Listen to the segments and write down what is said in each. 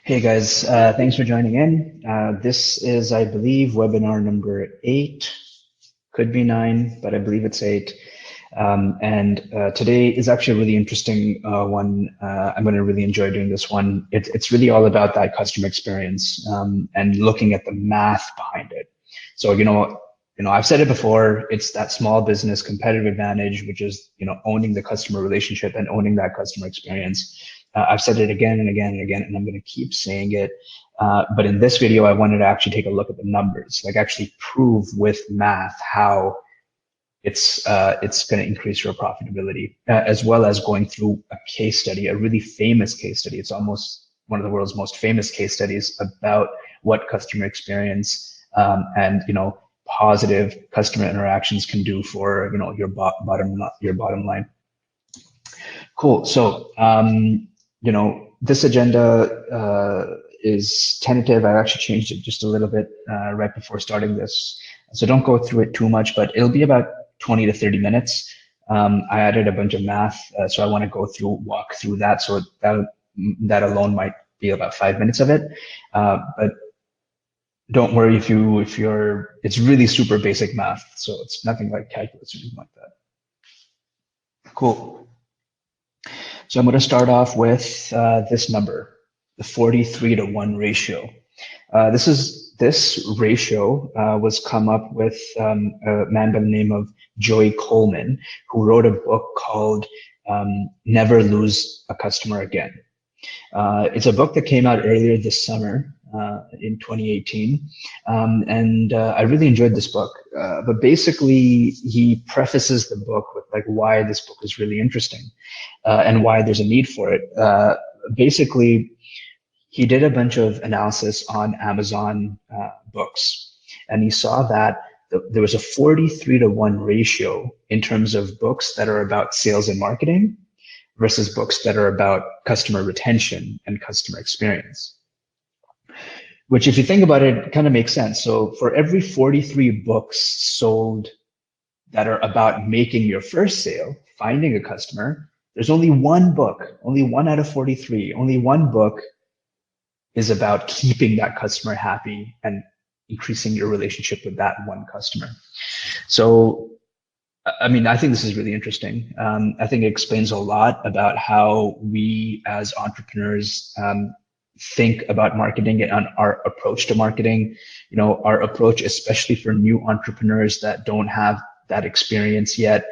Hey guys, thanks for joining in. This is, I believe, webinar number 8. Could be 9, but I believe it's 8. And today is actually a really interesting one. I'm going to really enjoy doing this one. It's really all about that customer experience and looking at the math behind it. So, I've said it before, it's that small business competitive advantage, which is, owning the customer relationship and owning that customer experience. I've said it again and again and again, and I'm going to keep saying it. But in this video, I wanted to actually take a look at the numbers, like actually prove with math how it's going to increase your profitability, as well as going through a case study, a really famous case study. It's almost one of the world's most famous case studies about what customer experience and positive customer interactions can do for your bottom line. Cool. So this agenda is tentative. I actually changed it just a little bit right before starting this. So don't go through it too much, but it'll be about 20 to 30 minutes. I added a bunch of math, so I want to walk through that. So that alone might be about 5 minutes of it. But don't worry if it's really super basic math. So it's nothing like calculus or anything like that. Cool. So I'm going to start off with this number, the 43-to-1 ratio. This ratio was come up with a man by the name of Joey Coleman, who wrote a book called Never Lose a Customer Again. It's a book that came out earlier this summer in 2018, and I really enjoyed this book. But basically, he prefaces the book with like why this book is really interesting and why there's a need for it. Basically, he did a bunch of analysis on Amazon books, and he saw that there was a 43-to-1 ratio in terms of books that are about sales and marketing versus books that are about customer retention and customer experience. Which, if you think about it, kind of makes sense. So for every 43 books sold that are about making your first sale, finding a customer, there's only one book, only one out of 43, only one book is about keeping that customer happy and increasing your relationship with that one customer. So, I mean, I think this is really interesting. I think it explains a lot about how we as entrepreneurs think about marketing and our approach to marketing. Our approach, especially for new entrepreneurs that don't have that experience yet,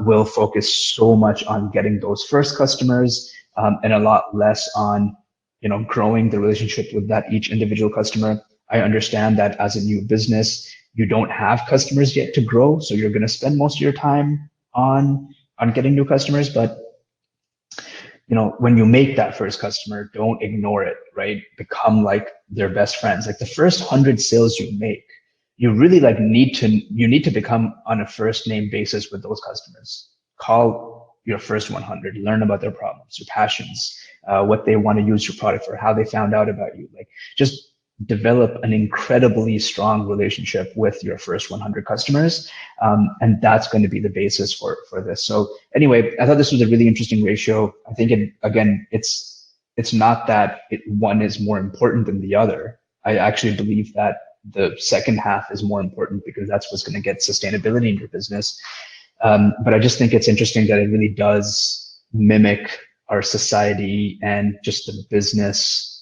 will focus so much on getting those first customers and a lot less on growing the relationship with that each individual customer. I understand that as a new business, you don't have customers yet to grow, so you're going to spend most of your time on getting new customers. But when you make that first customer, don't ignore it, right? Become like their best friends. Like the first 100 sales you make, you really need to become on a first name basis with those customers. Call your first 100, learn about their problems, their passions, what they want to use your product for, how they found out about you. Like just develop an incredibly strong relationship with your first 100 customers. And that's going to be the basis for this. So anyway, I thought this was a really interesting ratio. I think it's not that one is more important than the other. I actually believe that the second half is more important because that's what's going to get sustainability in your business. But I just think it's interesting that it really does mimic our society and just the business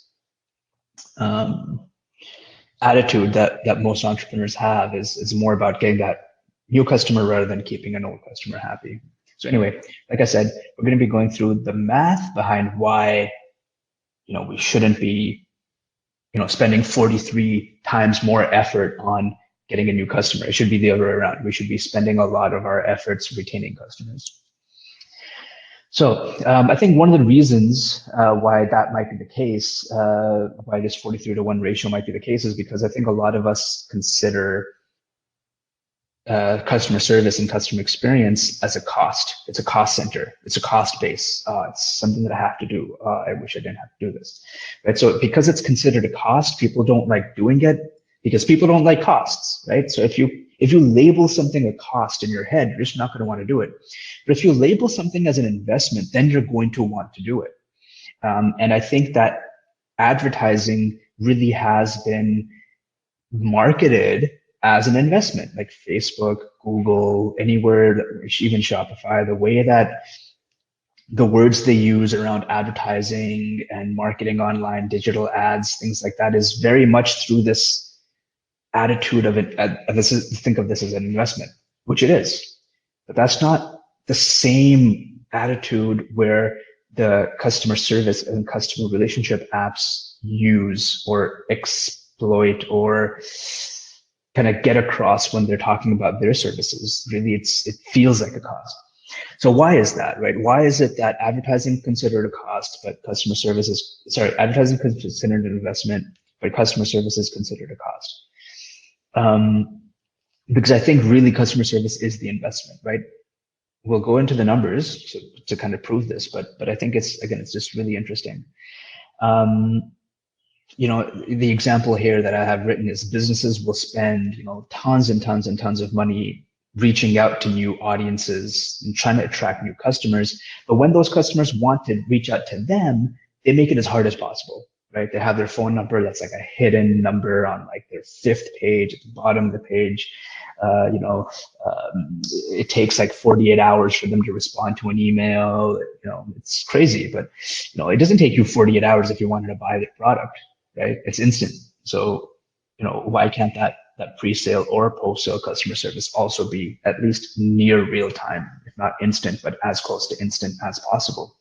attitude that most entrepreneurs have is more about getting that new customer rather than keeping an old customer happy. So anyway, like I said, we're going to be going through the math behind why we shouldn't be spending 43 times more effort on getting a new customer. It should be the other way around. We should be spending a lot of our efforts retaining customers. So I think one of the reasons why that might be the case, why this 43-to-1 ratio might be the case, is because I think a lot of us consider customer service and customer experience as a cost. It's a cost center. It's a cost base. It's something that I have to do. I wish I didn't have to do this. Right? So because it's considered a cost, people don't like doing it because people don't like costs, right? So if you label something a cost in your head, you're just not going to want to do it. But if you label something as an investment, then you're going to want to do it. And I think that advertising really has been marketed as an investment, like Facebook, Google, anywhere, even Shopify. The way that the words they use around advertising and marketing online, digital ads, things like that is very much through this attitude of it. Think of this as an investment, which it is, but that's not the same attitude where the customer service and customer relationship apps use or exploit or kind of get across when they're talking about their services. Really, it feels like a cost. So why is that, right? Why is it that advertising considered a cost, but advertising considered an investment, but customer service is considered a cost? Because I think really customer service is the investment, right? We'll go into the numbers to kind of prove this, but I think it's just really interesting. The example here that I have written is businesses will spend, tons and tons and tons of money reaching out to new audiences and trying to attract new customers. But when those customers want to reach out to them, they make it as hard as possible, right? They have their phone number that's like a hidden number on like their 5th page at the bottom of the page. It takes like 48 hours for them to respond to an email. It's crazy, but it doesn't take you 48 hours if you wanted to buy the product, right? It's instant. So, why can't that pre-sale or post-sale customer service also be at least near real time, if not instant, but as close to instant as possible?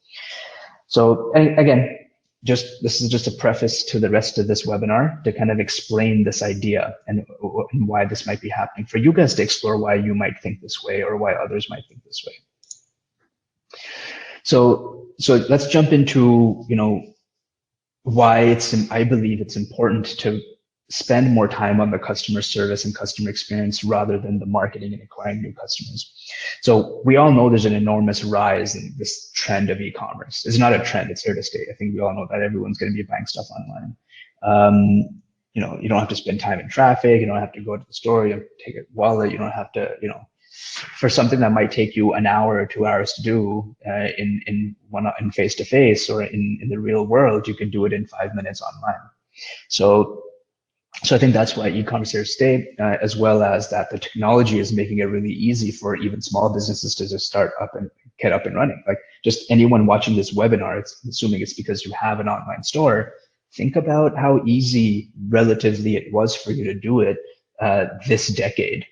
So, and again, this is just a preface to the rest of this webinar to kind of explain this idea and why this might be happening for you guys to explore why you might think this way or why others might think this way. So let's jump into, why I believe it's important to spend more time on the customer service and customer experience rather than the marketing and acquiring new customers. So we all know there's an enormous rise in this trend of e-commerce. It's not a trend, it's here to stay. I think we all know that everyone's going to be buying stuff online. You don't have to spend time in traffic. You don't have to go to the store. You don't have to take a wallet. You don't have to, for something that might take you an hour or 2 hours to do in face-to-face or in the real world, you can do it in 5 minutes online. So I think that's why e-commerce here to stay, as well as that the technology is making it really easy for even small businesses to just start up and get up and running. Like just anyone watching this webinar, assuming it's because you have an online store, think about how easy relatively it was for you to do it this decade,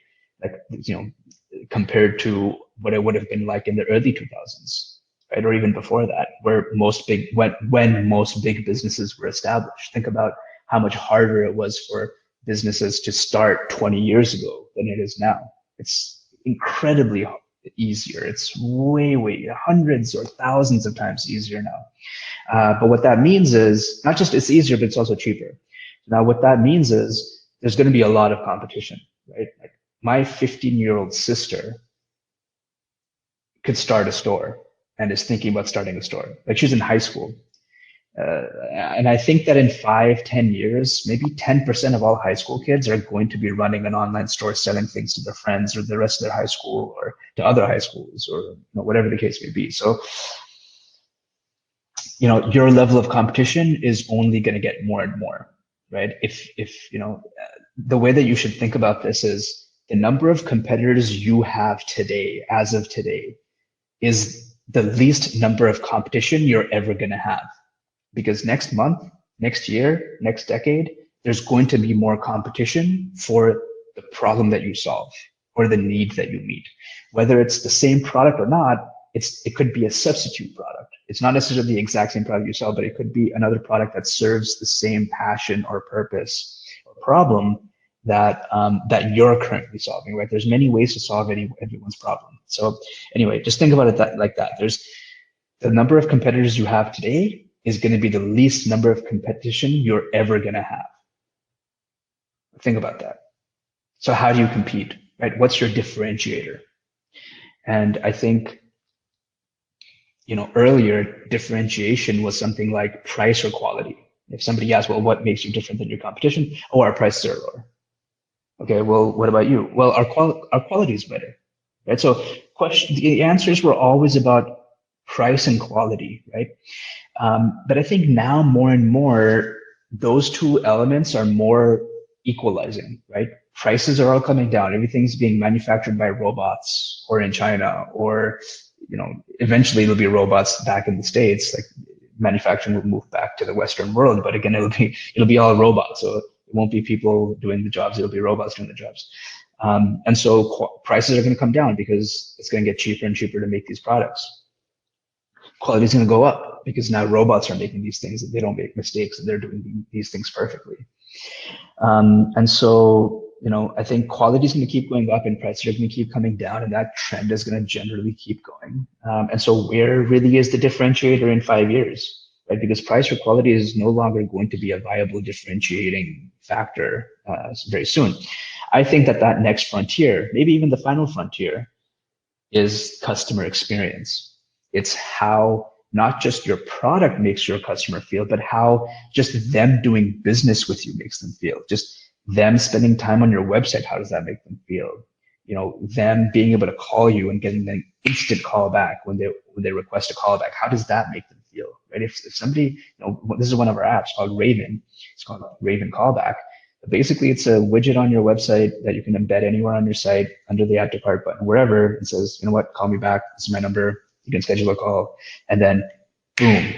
like, compared to what it would have been like in the early 2000s, right? Or even before that, where when most big businesses were established. Think about how much harder it was for businesses to start 20 years ago than it is now. It's incredibly easier. It's way hundreds or thousands of times easier now. But what that means is not just it's easier, but it's also cheaper. Now, what that means is there's going to be a lot of competition, right? Like my 15-year-old sister could start a store and is thinking about starting a store. Like she's in high school. And I think that in 5-10 years, maybe 10% of all high school kids are going to be running an online store selling things to their friends or the rest of their high school or to other high schools or whatever the case may be. So, your level of competition is only going to get more and more, right? If the way that you should think about this is the number of competitors you have today, as of today, is the least number of competition you're ever going to have. Because next month, next year, next decade, there's going to be more competition for the problem that you solve or the need that you meet. Whether it's the same product or not, it could be a substitute product. It's not necessarily the exact same product you sell, but it could be another product that serves the same passion or purpose or problem that you're currently solving, right? There's many ways to solve everyone's problem. So anyway, just think about it like that. There's the number of competitors you have today is going to be the least number of competition you're ever going to have. Think about that. So how do you compete, right? What's your differentiator? And I think, earlier differentiation was something like price or quality. If somebody asks, well, what makes you different than your competition? Oh, our prices are lower. Okay, well, what about you? Well, our quality is better, right? So the answers were always about price and quality, right? But I think now more and more, those two elements are more equalizing, right? Prices are all coming down. Everything's being manufactured by robots or in China, or, eventually it'll be robots back in the States. Like manufacturing will move back to the Western world, but again, it'll be all robots. So it won't be people doing the jobs. It'll be robots doing the jobs. And so prices are going to come down because it's going to get cheaper and cheaper to make these products. Quality is going to go up because now robots are making these things, and they don't make mistakes, and they're doing these things perfectly. And so, I think quality is going to keep going up and prices are going to keep coming down, and that trend is going to generally keep going. And so where really is the differentiator in 5 years, right? Because price or quality is no longer going to be a viable differentiating factor very soon. I think that next frontier, maybe even the final frontier, is customer experience. It's how not just your product makes your customer feel, but how just them doing business with you makes them feel. Just them spending time on your website, how does that make them feel? Them being able to call you and getting an instant call back when they request a call back, how does that make them feel, right? If somebody, this is one of our apps called Raven. It's called Raven Callback. Basically, it's a widget on your website that you can embed anywhere on your site under the add to cart button, wherever. It says, call me back. This is my number. You can schedule a call, and then boom,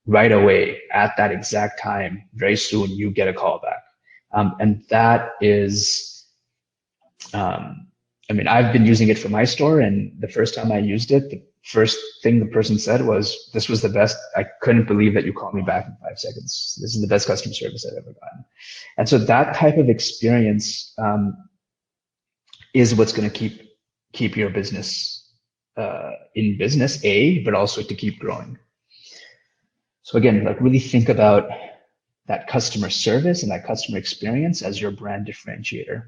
right away at that exact time, very soon you get a call back. And that is, I've been using it for my store, and the first time I used it, the first thing the person said was, "This was the best. I couldn't believe that you called me back in 5 seconds. This is the best customer service I've ever gotten." And so that type of experience is what's going to keep your business in business, but also to keep growing. So again, really think about that customer service and that customer experience as your brand differentiator.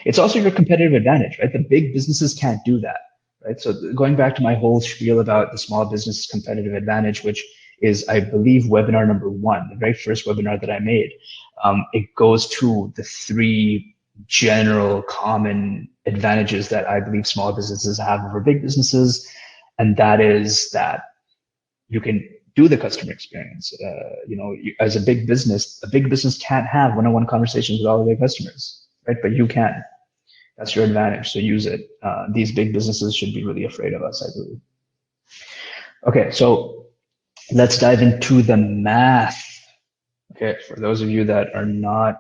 It's also your competitive advantage, right? The big businesses can't do that, right? So going back to my whole spiel about the small business competitive advantage, which is, I believe, webinar number 1, the very first webinar that I made, it goes to the 3 general common advantages that I believe small businesses have over big businesses. And that is that you can do the customer experience. As a big business can't have one-on-one conversations with all of their customers, right? But you can. That's your advantage. So use it. These big businesses should be really afraid of us, I believe. Okay, so let's dive into the math. Okay, for those of you that are not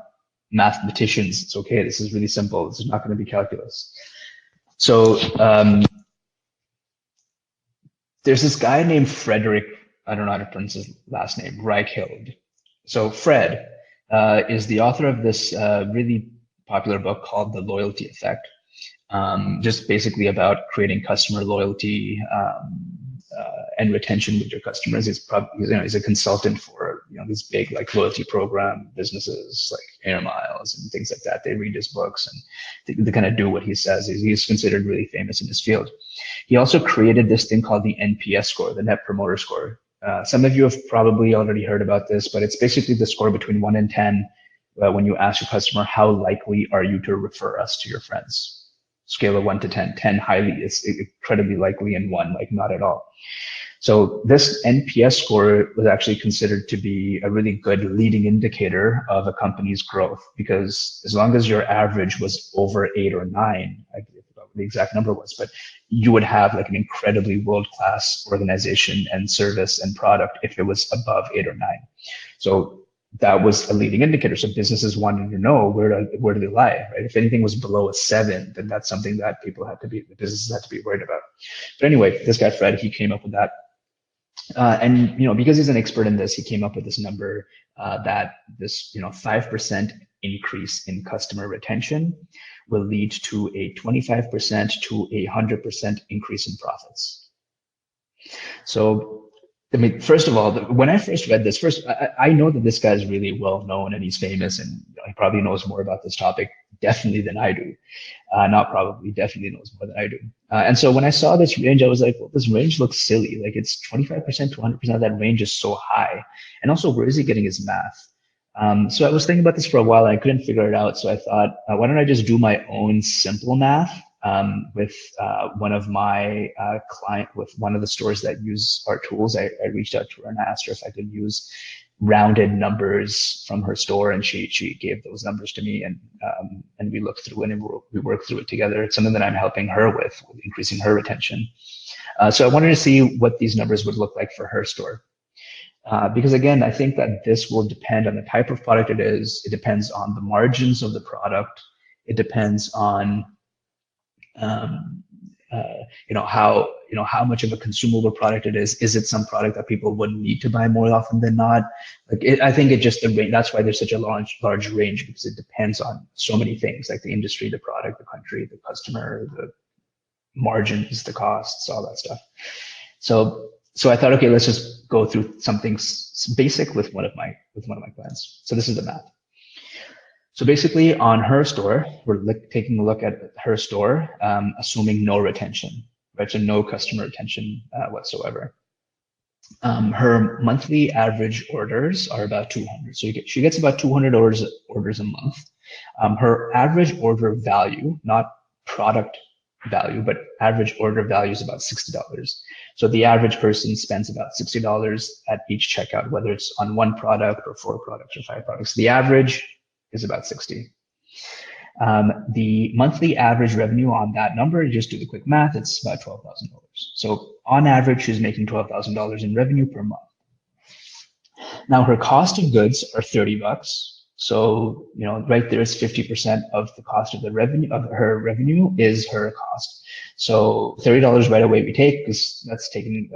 mathematicians, it's okay. This is really simple. This is not going to be calculus. So there's this guy named Frederick, I don't know how to pronounce his last name, Reichheld. So Fred is the author of this really popular book called The Loyalty Effect, just basically about creating customer loyalty and retention with your customers. He's a consultant for these big loyalty program businesses like Air Miles and things like that. They read his books and they kind of do what he says. He's considered really famous in his field. He also created this thing called the NPS score, the Net Promoter Score. Some of you have probably already heard about this, but it's basically the score between 1 and 10 when you ask your customer, how likely are you to refer us to your friends? Scale of 1 to 10. 10 highly, it's incredibly likely, and 1 not at all. So this NPS score was actually considered to be a really good leading indicator of a company's growth, because as long as your average was over 8 or 9, I forget what the exact number was, but you would have an incredibly world-class organization and service and product if it was above 8 or 9. So that was a leading indicator. So businesses wanted to know where do they lie, right? If anything was below a 7, then that's something that the businesses had to be worried about. But anyway, this guy Fred, he came up with that. And because he's an expert in this, he came up with this number that this 5% increase in customer retention will lead to a 25% to 100% increase in profits. So first of all, when I first read this, I know that this guy is really well known and he's famous, and he probably knows more about this topic definitely than I do. Definitely knows more than I do. And so when I saw this range, I was like, well, this range looks silly. It's 25% to 100% of that range is so high. And also, where is he getting his math? So I was thinking about this for a while and I couldn't figure it out. So I thought, why don't I just do my own simple math with one of my with one of the stores that use our tools. I reached out to her and asked her if I could use rounded numbers from her store, and she gave those numbers to me, and we looked through it and we worked through it together. It's something that I'm helping her with increasing her retention. So I wanted to see what these numbers would look like for her store. Because again, I think that this will depend on the type of product it is. It depends on the margins of the product. It depends on how much of a consumable product it is. Is it some product that people would need to buy more often than not? I think it just, that's why there's such a large range, because it depends on so many things, like the industry, the product, the country, the customer, the margins, the costs, all that stuff. So I thought, okay, let's just go through something basic with one of my clients. So this is the math. So basically, on her store, we're taking a look at her store, assuming no retention, right? So no customer retention whatsoever. Her monthly average orders are about 200. So she gets about 200 orders a month. Her average order value, not product value, but average order value is about $60. So the average person spends about $60 at each checkout, whether it's on one product or 4 products or 5 products. The average is about 60. The monthly average revenue on that number, just do the quick math, it's about $12,000. So on average, she's making $12,000 in revenue per month. Now her cost of goods are $30. So, right there is 50% of the cost of her revenue is her cost. So $30 right away we take, because that's taking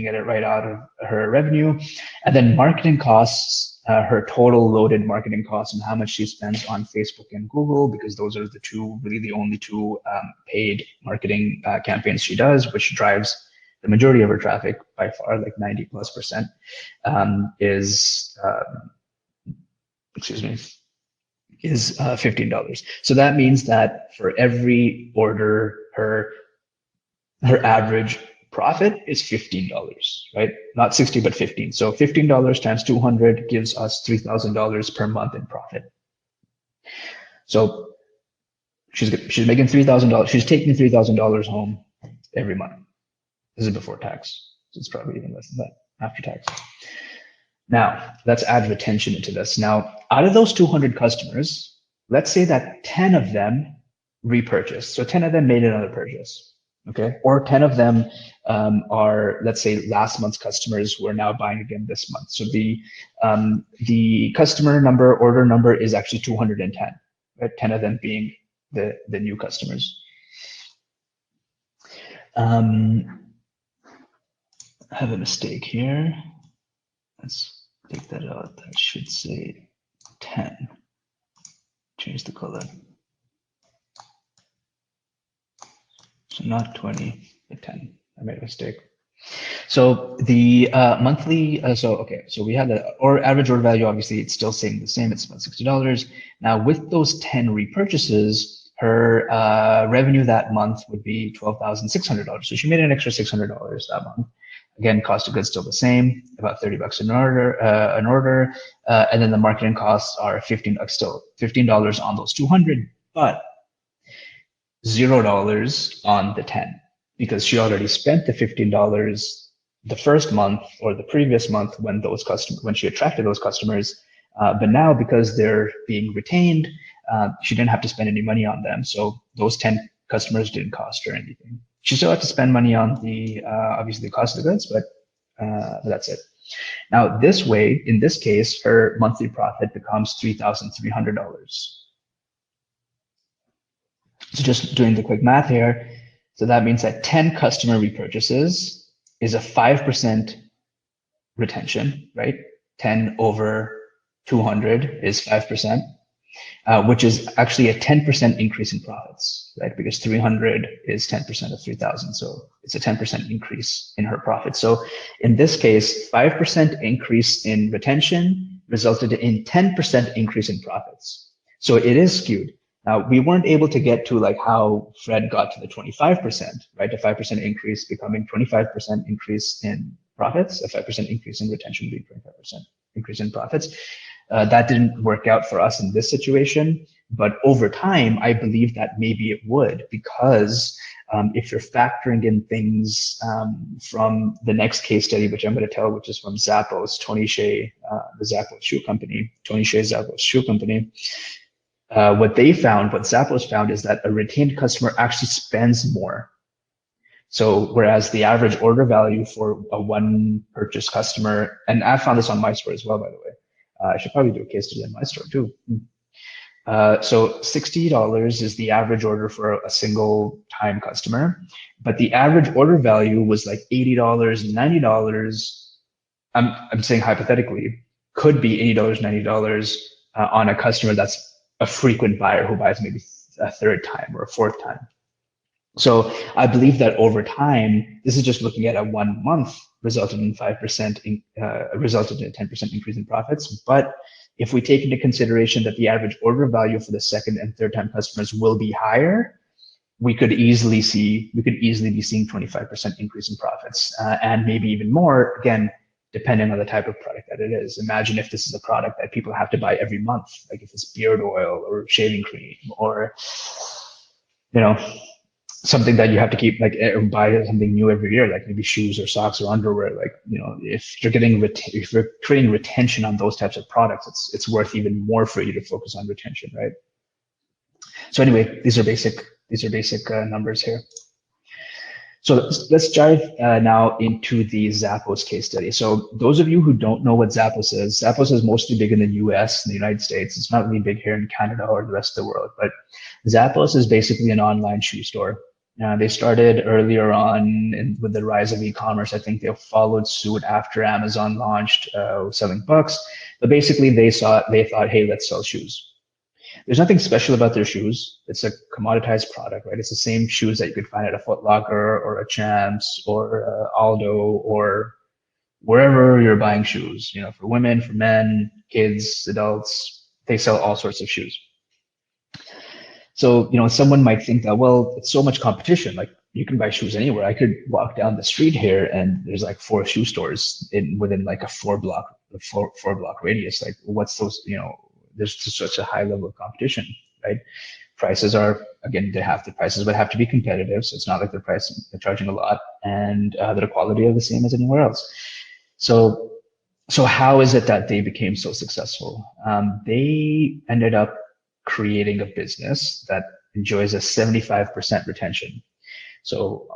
it right out of her revenue. And then marketing costs, her total loaded marketing costs and how much she spends on Facebook and Google, because those are the only two paid marketing campaigns she does, which drives the majority of her traffic by far, like 90+%, is $15. So that means that for every order, her average profit is $15, right? Not 60, but 15. So $15 times 200 gives us $3,000 per month in profit. So she's making $3,000. She's taking $3,000 home every month. This is before tax. So it's probably even less than that after tax. Now, let's add retention into this. Now, out of those 200 customers, let's say that 10 of them repurchased. So 10 of them made another purchase, okay? Or 10 of them are, let's say, last month's customers who are now buying again this month. So the customer number, order number is actually 210, right? 10 of them being the new customers. I have a mistake here. Let's take that out. That should say 10. Change the color. So not 20, but 10. I made a mistake. So the monthly, so we had or average order value, obviously it's still staying the same. It's about $60. Now with those 10 repurchases, her revenue that month would be $12,600. So she made an extra $600 that month. Again, cost of goods still the same, about $30 an order, and then the marketing costs are $15 on those 200, but $0 on the 10, because she already spent the $15 the first month or the previous month when she attracted those customers, but now because they're being retained, she didn't have to spend any money on them. So those 10 customers didn't cost her anything. She still had to spend money on the obviously the cost of the goods, but that's it. Now this way, in this case, her monthly profit becomes $3,300. So just doing the quick math here, so that means that 10 customer repurchases is a 5% retention, right? 10 over 200 is 5%. Which is actually a 10% increase in profits, right? Because 300 is 10% of 3,000. So it's a 10% increase in her profit. So in this case, 5% increase in retention resulted in 10% increase in profits. So it is skewed. Now, we weren't able to get to like how Fred got to the 25%, right? A 5% increase becoming 25% increase in profits, a 5% increase in retention being 25% increase in profits. That didn't work out for us in this situation, But over time, I believe that maybe it would, because if you're factoring in things from the next case study, which I'm going to tell, which is from Zappos, Tony Hsieh, the Zappos shoe company, Tony Hsieh Zappos shoe company, what Zappos found is that a retained customer actually spends more. So whereas the average order value for a one purchase customer, and I found this on my store as well, by the way. I should probably do a case study on my store too. So $60 is the average order for a single time customer, but the average order value was like $80, $90. I'm saying hypothetically, could be $80, $90 on a customer that's a frequent buyer who buys maybe a third time or a fourth time. So I believe that over time, this is just looking at a 1 month, resulted in 5%, resulted in a 10% increase in profits. But if we take into consideration that the average order value for the second and third time customers will be higher, we could easily be seeing 25% increase in profits, and maybe even more, again, depending on the type of product that it is. Imagine if this is a product that people have to buy every month, like if it's beard oil or shaving cream, or, you know, something that you have to keep, like, buy something new every year, like maybe shoes or socks or underwear. Like, you know, if you're creating retention on those types of products, it's worth even more for you to focus on retention, right? So anyway, these are basic numbers here. So let's dive now into the Zappos case study. So those of you who don't know what Zappos is mostly big in the US, in the United States. It's not really big here in Canada or the rest of the world, but Zappos is basically an online shoe store. They started earlier on with the rise of e-commerce. I think they followed suit after Amazon launched selling books. But basically they thought, hey, let's sell shoes. There's nothing special about their shoes. It's a commoditized product, right? It's the same shoes that you could find at a Foot Locker or a Champs or Aldo or wherever you're buying shoes. You know, for women, for men, kids, adults, they sell all sorts of shoes. So, you know, someone might think that, well, it's so much competition. Like, you can buy shoes anywhere. I could walk down the street here and there's like 4 shoe stores within like a 4-block radius. Like, what's those, you know, there's just such a high level of competition, right? Prices are, again, the prices would have to be competitive. So it's not like they're charging a lot, and the quality are the same as anywhere else. So how is it that they became so successful? They ended up creating a business that enjoys a 75% retention. So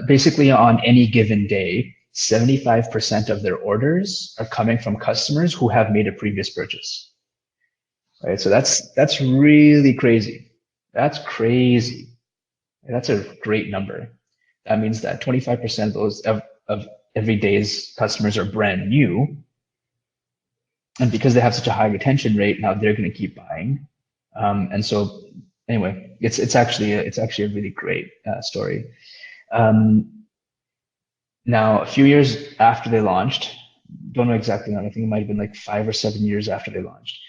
basically on any given day, 75% of their orders are coming from customers who have made a previous purchase. Right? So that's really crazy. That's crazy. That's a great number. That means that 25% of those of every day's customers are brand new. And because they have such a high retention rate, now they're going to keep buying. And so anyway, it's actually a really great story. Now, a few years after they launched, don't know exactly, I think it might have been like 5 or 7 years after they launched,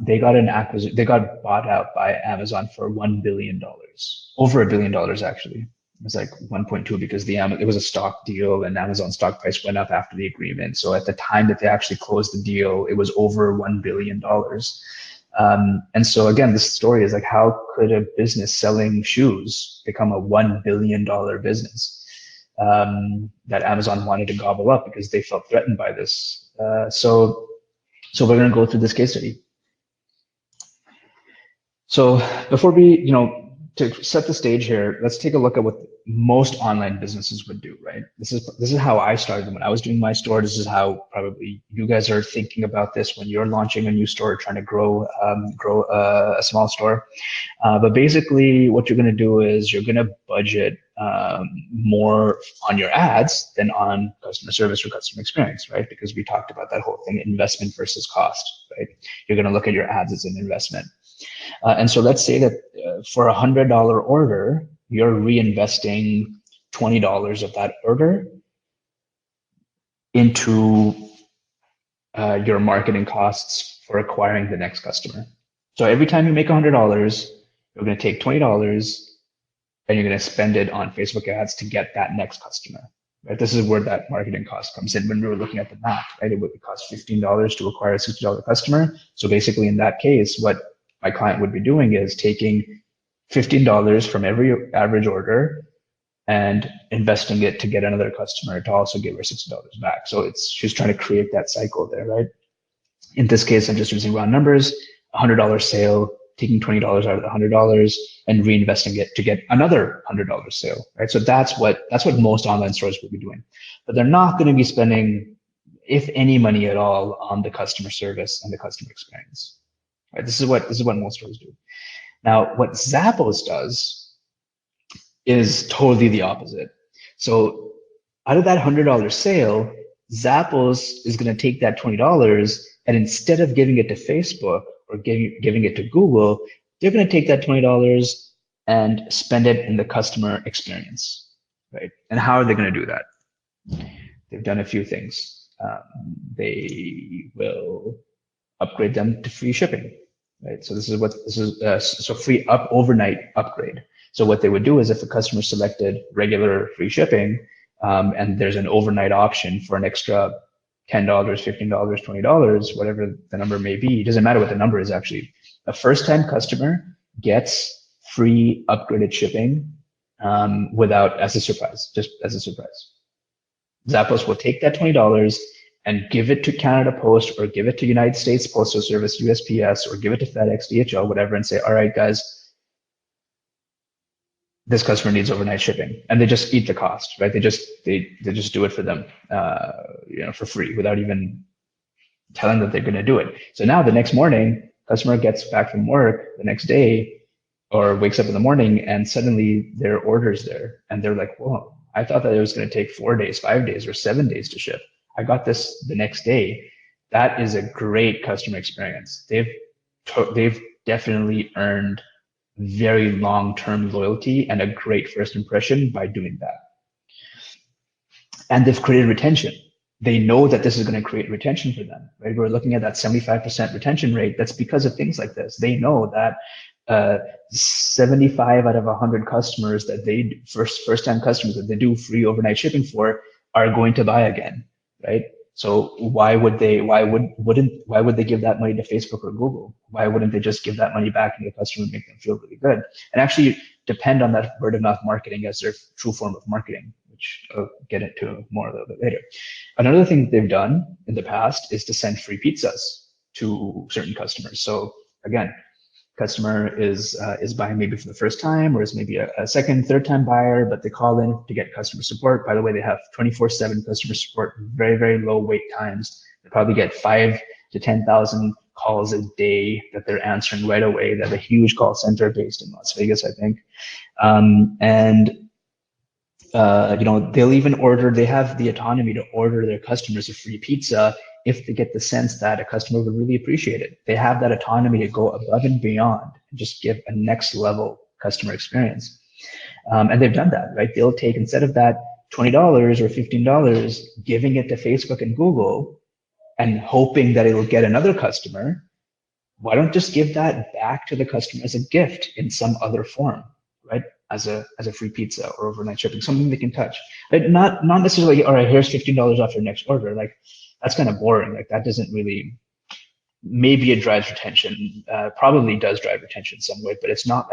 they got bought out by Amazon for $1 billion, over $1 billion actually. It was like 1.2 because it was a stock deal and Amazon stock price went up after the agreement. So at the time that they actually closed the deal, it was over $1 billion. And so again, this story is like, how could a business selling shoes become a $1 billion business that Amazon wanted to gobble up because they felt threatened by this? So we're going to go through this case study. So before we, to set the stage here, let's take a look at what most online businesses would do, right? This is how I started when I was doing my store. This is how probably you guys are thinking about this when you're launching a new store, trying to grow a small store. But basically what you're going to do is you're going to budget more on your ads than on customer service or customer experience, right? Because we talked about that whole thing, investment versus cost, right? You're going to look at your ads as an investment. And so let's say that for $100 order, you're reinvesting $20 of that order into your marketing costs for acquiring the next customer. So every time you make $100, you're going to take $20 and you're going to spend it on Facebook ads to get that next customer. Right? This is where that marketing cost comes in. When we were looking at the math, right? It would cost $15 to acquire a $60 customer. So basically in that case, what my client would be doing is taking $15 from every average order and investing it to get another customer to also give her $60 back. So she's trying to create that cycle there, right? In this case, I'm just using round numbers, $100 sale, taking $20 out of the $100 and reinvesting it to get another $100 sale, right? So that's what most online stores will be doing, but they're not going to be spending, if any, money at all on the customer service and the customer experience, right? This is what most stores do. Now, what Zappos does is totally the opposite. So out of that $100 sale, Zappos is going to take that $20 and instead of giving it to Facebook or giving it to Google, they're going to take that $20 and spend it in the customer experience, right? And how are they going to do that? They've done a few things. They will upgrade them to free shipping, right? So this is free overnight upgrade. So what they would do is if a customer selected regular free shipping, and there's an overnight option for an extra $10, $15, $20, whatever the number may be, it doesn't matter what the number is actually. A first-time customer gets free upgraded shipping as a surprise, just as a surprise. Zappos will take that $20 and give it to Canada Post or give it to United States Postal Service, USPS, or give it to FedEx, DHL, whatever, and say, all right, guys, this customer needs overnight shipping, and they just eat the cost, right? They just do it for them, for free without even telling that they're going to do it. So now the next morning, customer gets back from work the next day or wakes up in the morning and suddenly their order's there. And they're like, whoa, I thought that it was going to take 4 days, 5 days, or 7 days to ship. I got this the next day. That is a great customer experience. They've definitely earned very long-term loyalty and a great first impression by doing that. And they've created retention. They know that this is going to create retention for them, right? We're looking at that 75% retention rate. That's because of things like this. They know that 75 out of 100 customers that they first-time customers that they do free overnight shipping for are going to buy again, right? So why would they give that money to Facebook or Google? Why wouldn't they just give that money back to the customer and make them feel really good? And actually depend on that word of mouth marketing as their true form of marketing, which I'll get into more a little bit later. Another thing that they've done in the past is to send free pizzas to certain customers. So again, customer is buying maybe for the first time, or is maybe a second, third time buyer, but they call in to get customer support. By the way, they have 24/7 customer support, very, very low wait times. They probably get 5 to 10,000 calls a day that they're answering right away. They have a huge call center based in Las Vegas, I think. They'll even they have the autonomy to order their customers a free pizza if they get the sense that a customer would really appreciate it. They have that autonomy to go above and beyond and just give a next level customer experience. And they've done that, right? They'll take, instead of that $20 or $15, giving it to Facebook and Google and hoping that it'll get another customer, why don't just give that back to the customer as a gift in some other form, right? As a free pizza or overnight shipping, something they can touch. But not necessarily, all right, here's $15 off your next order. Like, that's kind of boring. Like, that doesn't really, maybe it drives retention, probably does drive retention some way, but it's not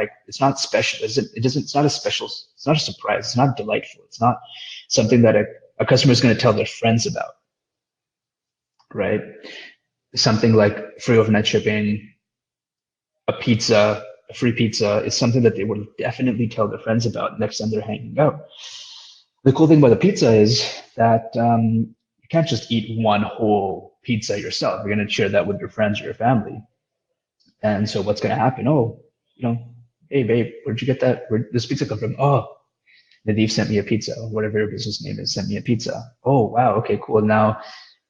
special. It's not a special, it's not a surprise. It's not delightful. It's not something that a customer is going to tell their friends about, right? Something like free overnight shipping, a free pizza is something that they would definitely tell their friends about next time they're hanging out. The cool thing about the pizza is that you can't just eat one whole pizza yourself. You're going to share that with your friends or your family. And so what's going to happen? Hey, babe, where'd you get that? Where'd this pizza come from? Oh, Nadeem sent me a pizza. Whatever your business name is, sent me a pizza. Oh, wow. Okay, cool. Now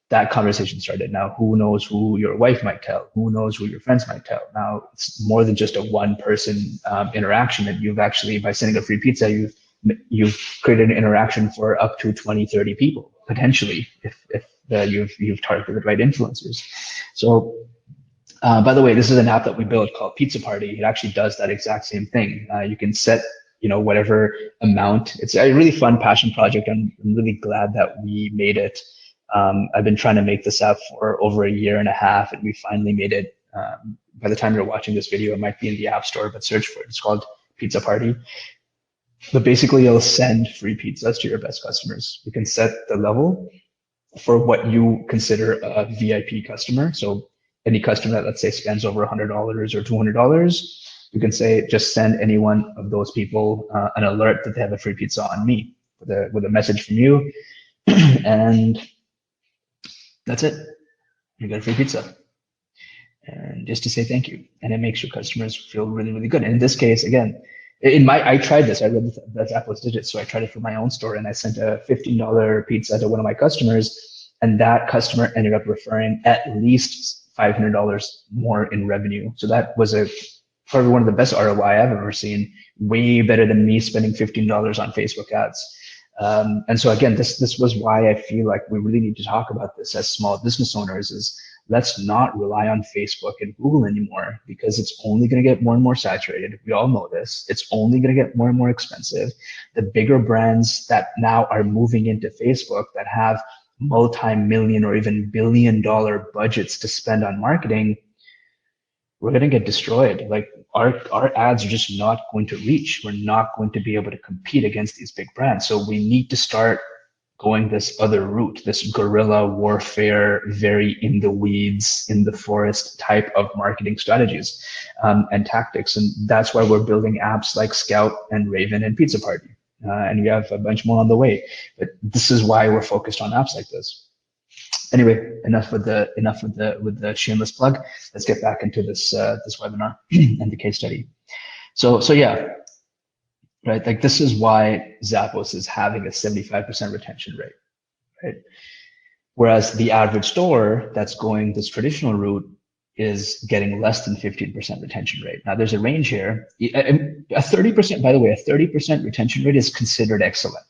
that conversation started. Now, who knows who your wife might tell? Who knows who your friends might tell? Now, it's more than just a one-person interaction. And you've actually, by sending a free pizza, you've created an interaction for up to 20, 30 people, potentially, if you've targeted the right influencers. So, by the way, this is an app that we built called Pizza Party. It actually does that exact same thing. You can set, whatever amount. It's a really fun passion project. I'm really glad that we made it. I've been trying to make this app for over a year and a half, and we finally made it by the time you're watching this video, it might be in the App Store, but search for it. It's called Pizza Party. But basically, you'll send free pizzas to your best customers. You can set the level for what you consider a VIP customer. So any customer that, let's say, spends over $100 or $200, you can say, just send any one of those people an alert that they have a free pizza on me with a message from you. And that's it. You get a free pizza. And just to say thank you. And it makes your customers feel really, really good. And in this case, again, I tried this. I read that Zappos did it. So I tried it for my own store, and I sent a $15 pizza to one of my customers, and that customer ended up referring at least $500 more in revenue. So that was probably one of the best ROI I've ever seen, way better than me spending $15 on Facebook ads. And so again, this was why I feel like we really need to talk about this as small business owners is let's not rely on Facebook and Google anymore, because it's only going to get more and more saturated. We all know this. It's only going to get more and more expensive. The bigger brands that now are moving into Facebook that have multi-million or even billion-dollar budgets to spend on marketing, we're going to get destroyed. Like our ads are just not going to reach. We're not going to be able to compete against these big brands. So we need to start going this other route, this guerrilla warfare, very in the weeds, in the forest type of marketing strategies and tactics. And that's why we're building apps like Scout and Raven and Pizza Party. And we have a bunch more on the way. But this is why we're focused on apps like this. Anyway, enough with the shameless plug. Let's get back into this webinar and the case study. So yeah. Right, like this is why Zappos is having a 75% retention rate, right? Whereas the average store that's going this traditional route is getting less than 15% retention rate. Now there's a range here. A 30%, by the way, a 30% retention rate is considered excellent.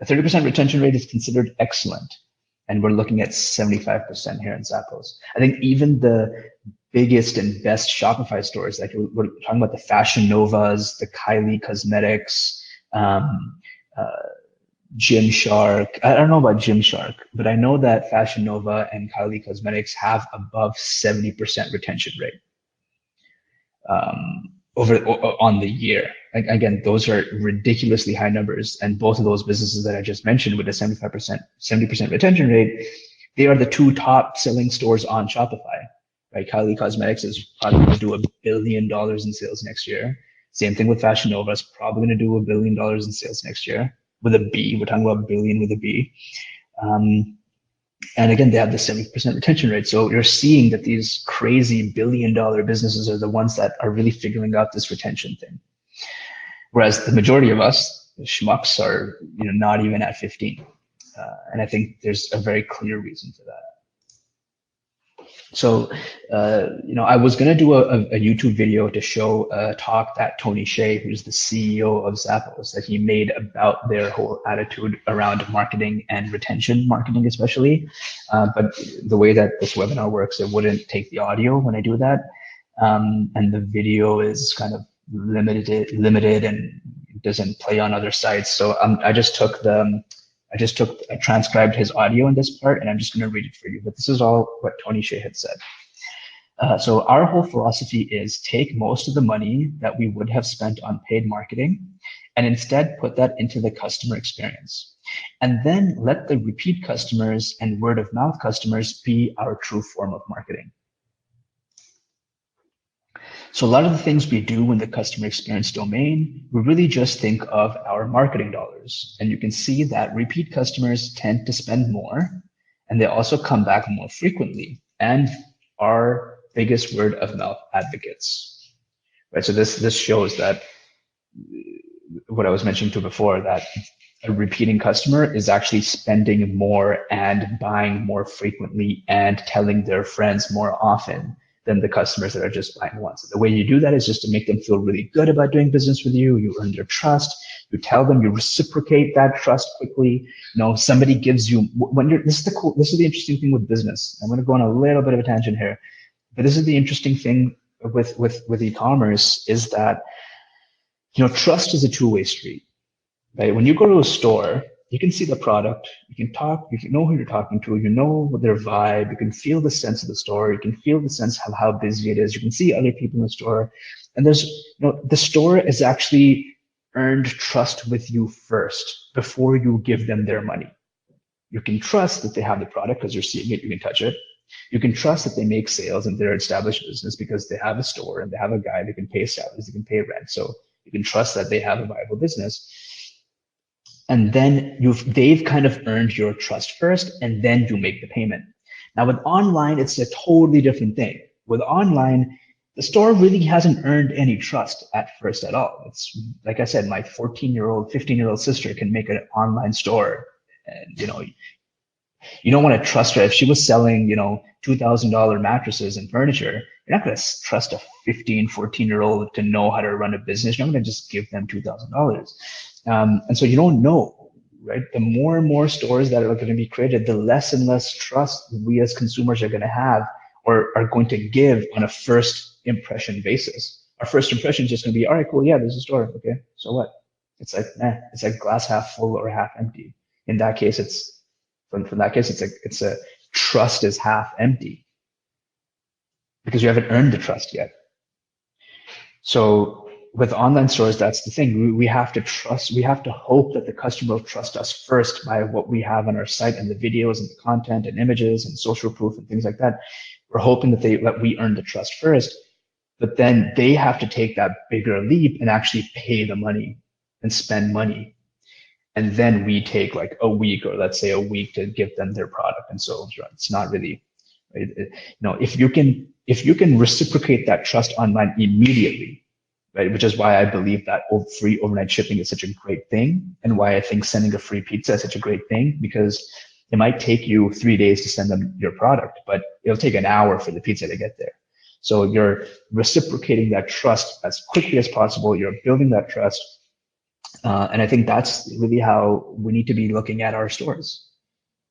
A 30% retention rate is considered excellent. And we're looking at 75% here in Zappos. I think even the biggest and best Shopify stores, like we're talking about the Fashion Novas, the Kylie Cosmetics, Gymshark. I don't know about Gymshark, but I know that Fashion Nova and Kylie Cosmetics have above 70% retention rate on the year. Like, again, those are ridiculously high numbers, and both of those businesses that I just mentioned with a 70% retention rate, they are the two top selling stores on Shopify. Right, Kylie Cosmetics is probably going to do $1 billion in sales next year. Same thing with Fashion Nova is probably going to do $1 billion in sales next year with a B. We're talking about billion with a B. And again, they have the 70% retention rate. So you're seeing that these crazy $1 billion businesses are the ones that are really figuring out this retention thing. Whereas the majority of us, the schmucks, are not even at 15. And I think there's a very clear reason for that. So, I was going to do a YouTube video to show a talk that Tony Hsieh, who's the CEO of Zappos, that he made about their whole attitude around marketing and retention marketing, especially. But the way that this webinar works, it wouldn't take the audio when I do that. And the video is kind of limited and doesn't play on other sites. So I transcribed his audio in this part, and I'm just going to read it for you. But this is all what Tony Hsieh had said. So our whole philosophy is take most of the money that we would have spent on paid marketing and instead put that into the customer experience. And then let the repeat customers and word of mouth customers be our true form of marketing. So a lot of the things we do in the customer experience domain, we really just think of our marketing dollars. And you can see that repeat customers tend to spend more, and they also come back more frequently and are biggest word of mouth advocates. Right? So this shows that what I was mentioning to before, that a repeating customer is actually spending more and buying more frequently and telling their friends more often than the customers that are just buying once. The way you do that is just to make them feel really good about doing business with you. You earn their trust. You tell them, you reciprocate that trust quickly. Somebody gives you, this is the interesting thing with business. I'm going to go on a little bit of a tangent here, but this is the interesting thing with e-commerce is that, trust is a two-way street, right? When you go to a store, you can see the product, you can talk, you can know who you're talking to, you know their vibe, you can feel the sense of the store, you can feel the sense of how busy it is, you can see other people in the store. And there's, the store is actually earned trust with you first before you give them their money. You can trust that they have the product because you're seeing it, you can touch it. You can trust that they make sales and they're established business because they have a store and they have a guy that can pay salaries, they can pay rent. So you can trust that they have a viable business. And then they've kind of earned your trust first, and then you make the payment. Now with online, it's a totally different thing. With online, the store really hasn't earned any trust at first at all. It's like I said, my 14-year-old, 15-year-old sister can make an online store, and you don't want to trust her. If she was selling, $2,000 mattresses and furniture, you're not going to trust a 15, 14-year-old to know how to run a business. You're not going to just give them $2,000. And so you don't know, right? The more and more stores that are going to be created, the less and less trust we as consumers are going to have or are going to give on a first impression basis. Our first impression is just going to be, all right, cool. Yeah, there's a store. Okay. So what? It's like, it's like glass half full or half empty. In that case, from that case, it's a trust is half empty because you haven't earned the trust yet. So with online stores, that's the thing. We have to trust, we have to hope that the customer will trust us first by what we have on our site and the videos and the content and images and social proof and things like that. We're hoping that we earn the trust first, but then they have to take that bigger leap and actually pay the money and spend money. And then we take like a week, or let's say a week, to give them their product. And so it's not really, if you can reciprocate that trust online immediately, right? Which is why I believe that free overnight shipping is such a great thing, and why I think sending a free pizza is such a great thing, because it might take you 3 days to send them your product, but it'll take an hour for the pizza to get there. So you're reciprocating that trust as quickly as possible. You're building that trust. And I think that's really how we need to be looking at our stores.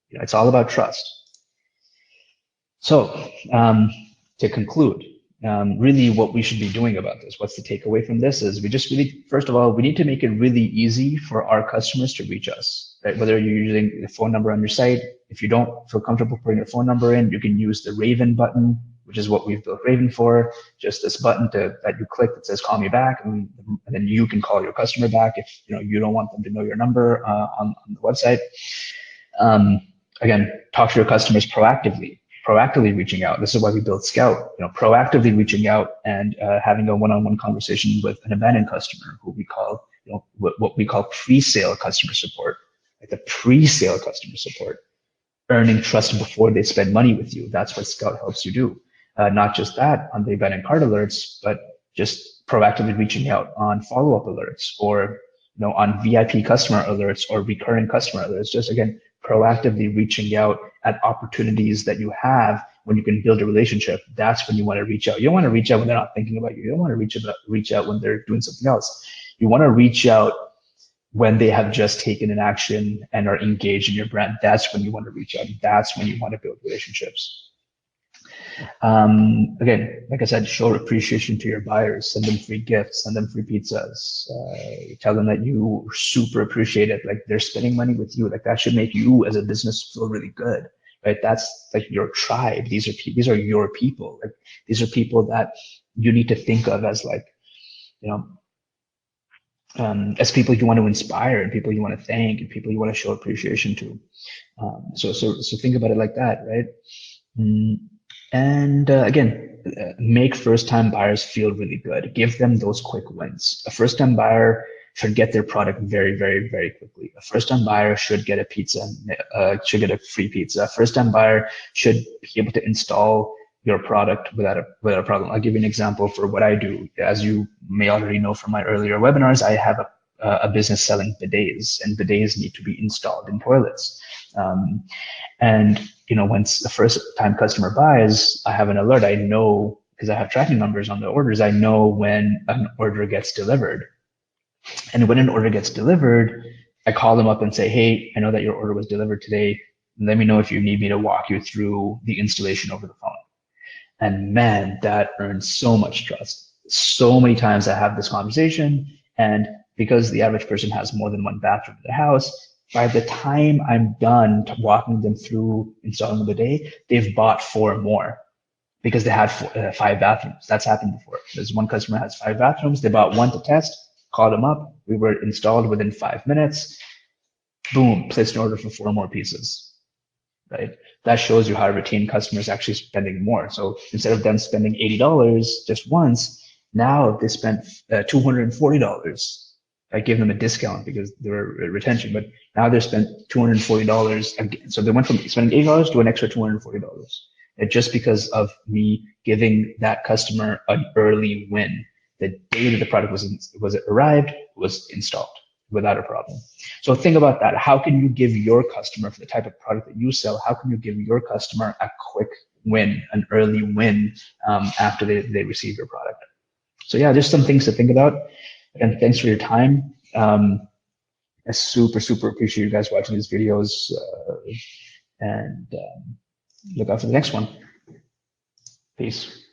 It's all about trust. So to conclude, really what we should be doing about this, what's the takeaway from this, is we just really, first of all, we need to make it really easy for our customers to reach us, right? Whether you're using the phone number on your site, if you don't feel comfortable putting your phone number in, you can use the Raven button, which is what we've built Raven for. Just this button that you click that says call me back, and then you can call your customer back if you don't want them to know your number on the website. Again, talk to your customers proactively reaching out. This is why we built Scout, proactively reaching out and having a one-on-one conversation with an abandoned customer who we call, what we call pre-sale customer support, like the pre-sale customer support, earning trust before they spend money with you. That's what Scout helps you do. Not just that on the abandoned cart alerts, but just proactively reaching out on follow-up alerts, or on VIP customer alerts or recurring customer alerts. Just again, proactively reaching out at opportunities that you have when you can build a relationship. That's when you want to reach out. You don't want to reach out when they're not thinking about you. You don't want to reach out when they're doing something else. You want to reach out when they have just taken an action and are engaged in your brand. That's when you want to reach out. That's when you want to build relationships. Again, like I said, show appreciation to your buyers. Send them free gifts, send them free pizzas, tell them that you super appreciate it. Like, they're spending money with you. Like, that should make you as a business feel really good, right? That's like your tribe. These are your people. Like, these are people that you need to think of as like, as people you want to inspire, and people you want to thank, and people you want to show appreciation to. So think about it like that, right? And again, make first-time buyers feel really good. Give them those quick wins. A first-time buyer should get their product very, very, very quickly. A first-time buyer should get a pizza, should get a free pizza. A first-time buyer should be able to install your product without a problem. I'll give you an example for what I do. As you may already know from my earlier webinars, I have a business selling bidets, and bidets need to be installed in toilets. And once the first time customer buys, I have an alert. I know, because I have tracking numbers on the orders, I know when an order gets delivered. And when an order gets delivered, I call them up and say, hey, I know that your order was delivered today. Let me know if you need me to walk you through the installation over the phone. And man, that earns so much trust. So many times I have this conversation, and because the average person has more than one bathroom in their house, by the time I'm done walking them through installing the day, they've bought 4 more because they had 5 bathrooms. That's happened before. There's one customer has 5 bathrooms. They bought 1 to test, called them up. We were installed within 5 minutes. Boom, placed an order for 4 more pieces, right? That shows you how to retain customers actually spending more. So instead of them spending $80 just once, now they spent $240. I gave them a discount because they were retention, but now they spent $240 again. So they went from spending $80 to an extra $240. And just because of me giving that customer an early win. The day that the product was arrived, was installed without a problem. So think about that. How can you give your customer, for the type of product that you sell, how can you give your customer a quick win, an early win after they receive your product? So yeah, just some things to think about. And thanks for your time. I super appreciate you guys watching these videos, and look out for the next one. Peace.